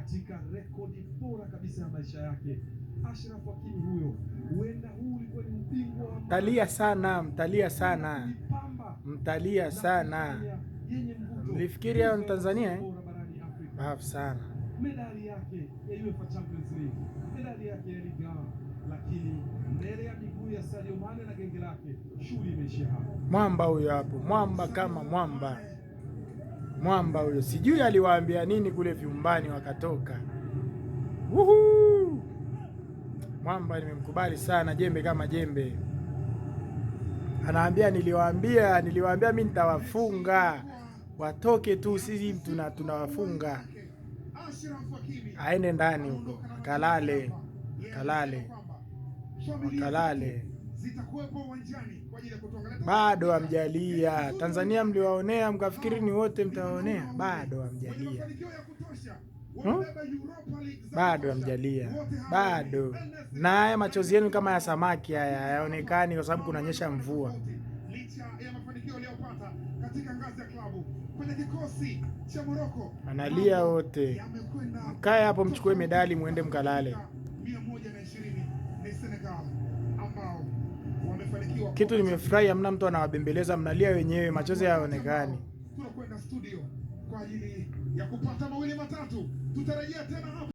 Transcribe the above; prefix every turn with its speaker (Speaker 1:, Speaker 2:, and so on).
Speaker 1: katika rekodi bora kabisa ya maisha yake. Ashraf Hakimi huyo, huenda huu ulikuwa ni ubingwa.
Speaker 2: Mtalia sana, mtalia sana, mtalia sana. Mlifikiri hao ni Tanzania Bafu sana.
Speaker 1: Medali yake ya UEFA Champions League, medali yake ya Liga, lakini mbele ya miguu ya Sadio Mane na genge lake shughuli imeishia hapo.
Speaker 2: Mwamba huyo hapo, mwamba kama mwamba. Mwamba huyo, sijui aliwaambia nini kule vyumbani wakatoka. Woohoo! Mwamba nimemkubali sana, jembe kama jembe. Anaambia niliwaambia mimi nitawafunga. Watoke tu, sisi tunawafunga. Aende ndani huko, kalale. Bado hamjalia. Tanzania mliwaonea mkafikiri ni wote mtawaonea. Bado hamjalia. Bado hamjalia. Bado. Na haya machozi yenu kama ya samaki haya hayaonekani kwa sababu kunanyesha mvua. Analia wote. Mkae hapo mchukue medali muende mkalale. Kitu nimefurahi, hamna mtu anawabembeleza, mnalia wenyewe, machozi hayaonekani. Tunakwenda studio kwa ajili ya kupata mawili matatu. Tutarejea tena hapa.